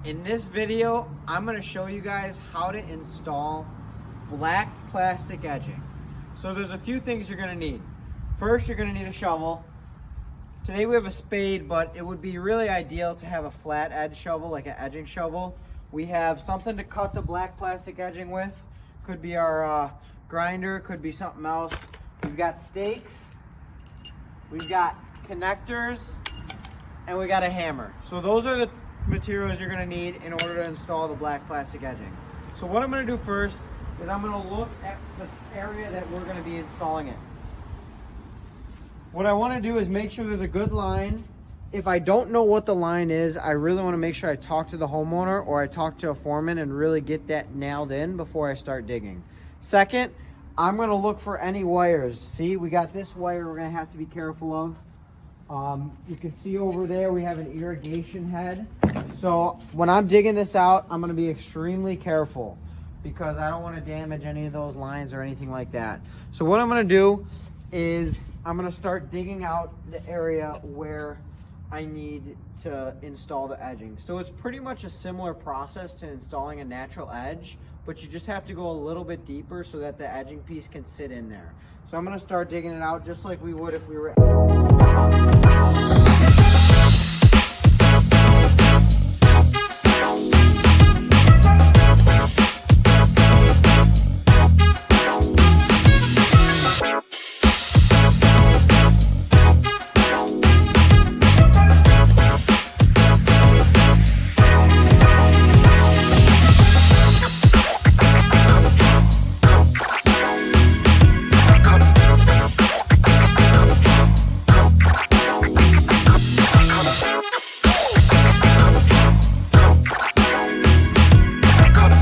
In this video, I'm going to show you guys how to install black plastic edging. So there's a few things you're going to need. First, you're going to need a shovel. Today we have a spade, but it would be really ideal to have a flat edge shovel, like an edging shovel. We have something to cut the black plastic edging with. Could be our grinder, could be something else. We've got stakes, we've got connectors, and we got a hammer. So those are the materials you're going to need in order to install the black plastic edging. So what I'm going to do first is I'm going to look at the area that we're going to be installing it. What I want to do is make sure there's a good line. If I don't know what the line is, I really want to make sure I talk to the homeowner or I talk to a foreman and really get that nailed in before I start digging. Second, I'm going to look for any wires. See, we got this wire we're going to have to be careful of. You can see over there we have an irrigation head. So when I'm digging this out, I'm going to be extremely careful because I don't want to damage any of those lines or anything like that. So what I'm going to do is I'm going to start digging out the area where I need to install the edging. So it's pretty much a similar process to installing a natural edge, but you just have to go a little bit deeper so that the edging piece can sit in there. So I'm going to start digging it out just like we would if we were...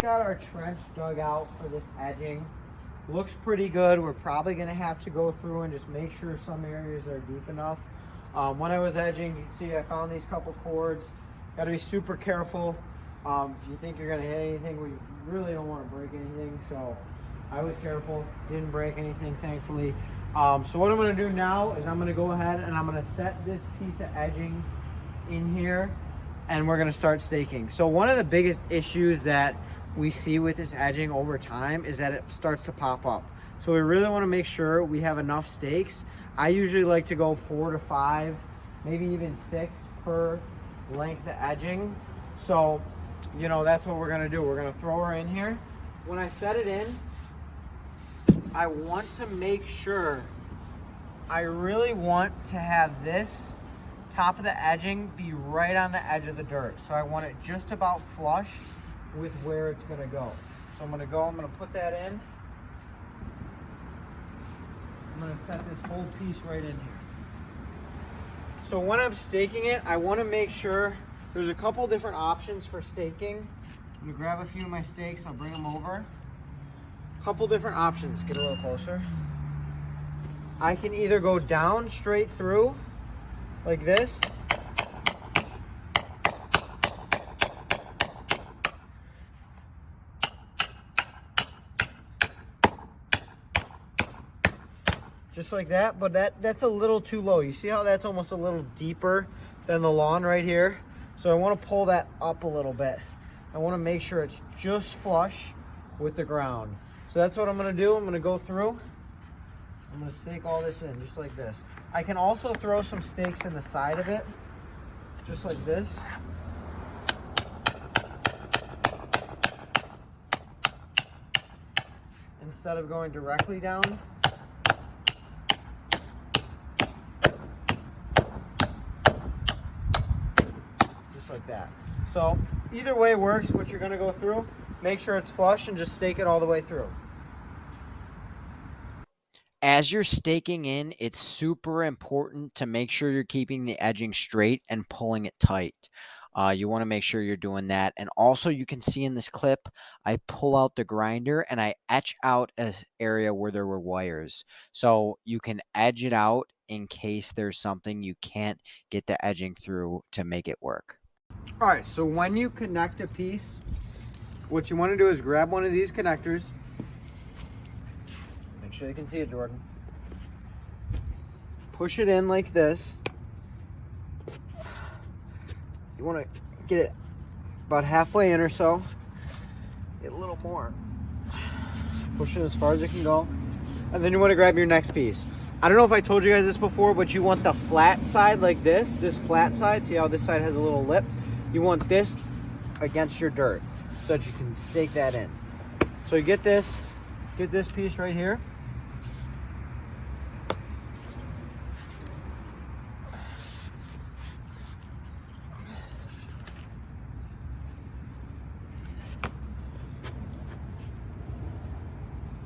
Our trench dug out for this edging. Looks pretty good. We're probably going to have to go through and just make sure some areas are deep enough. When I was edging, you can see I found these couple cords. Got to be super careful. If you think you're going to hit anything, we really don't want to break anything. So I was careful. Didn't break anything, thankfully. So what I'm going to do now is I'm going to go ahead and I'm going to set this piece of edging in here and we're going to start staking. So one of the biggest issues that we see with this edging over time is that it starts to pop up. So we really want to make sure we have enough stakes. I usually like to go 4 to 5, maybe even 6 per length of edging. So, you know, that's what we're going to do. We're going to throw her in here. When I set it in, I want to make sure, I really want to have this top of the edging be right on the edge of the dirt. So I want it just about flush with where it's going to go. So I'm going to put that in. I'm going to set this whole piece right in here. So when I'm staking it, I want to make sure there's a couple different options for staking. I'm going to grab a few of my stakes, I'll bring them over. Couple different options, get a little closer. I can either go down straight through like this, just like that, but that's a little too low. You see how that's almost a little deeper than the lawn right here? So I want to pull that up a little bit. I want to make sure it's just flush with the ground. So that's what I'm going to do. I'm going to go through. I'm going to stake all this in just like this. I can also throw some stakes in the side of it, just like this. Instead of going directly down. Like that. So either way works. What you're going to go through, make sure it's flush and just stake it all the way through. As you're staking in, it's super important to make sure you're keeping the edging straight and pulling it tight. You want to make sure you're doing that. And also you can see in this clip, I pull out the grinder and I etch out an area where there were wires. So you can edge it out in case there's something you can't get the edging through to make it work. All right, so when you connect a piece, what you want to do is grab one of these connectors. Make sure you can see it, Jordan. Push it in like this. You want to get it about halfway in or so. Get a little more. Push it as far as it can go. And then you want to grab your next piece. I don't know if I told you guys this before, but you want the flat side like this flat side. See how this side has a little lip? You want this against your dirt so that you can stake that in. So you get this piece right here.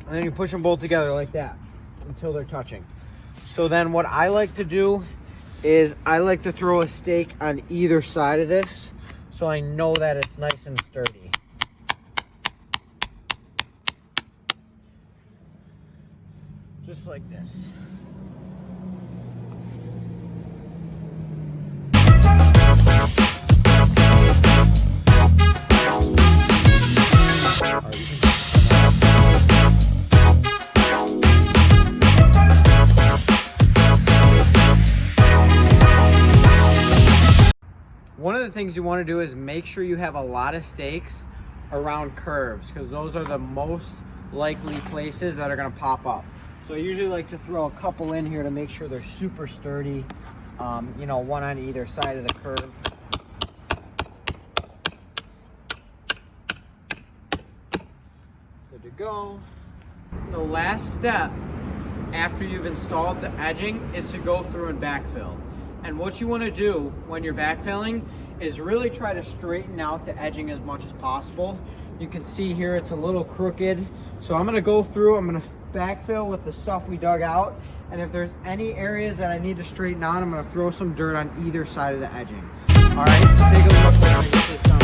And then you push them both together like that until they're touching. So then what I like to do is I like to throw a stake on either side of this so I know that it's nice and sturdy. Just like this. One of the things you want to do is make sure you have a lot of stakes around curves, because those are the most likely places that are going to pop up. So I usually like to throw a couple in here to make sure they're super sturdy, you know, one on either side of the curve. Good to go. The last step after you've installed the edging is to go through and backfill. And what you want to do when you're backfilling is really try to straighten out the edging as much as possible. You can see here it's a little crooked. So I'm going to go through, I'm going to backfill with the stuff we dug out. And if there's any areas that I need to straighten out, I'm going to throw some dirt on either side of the edging. All right, so take a look at this.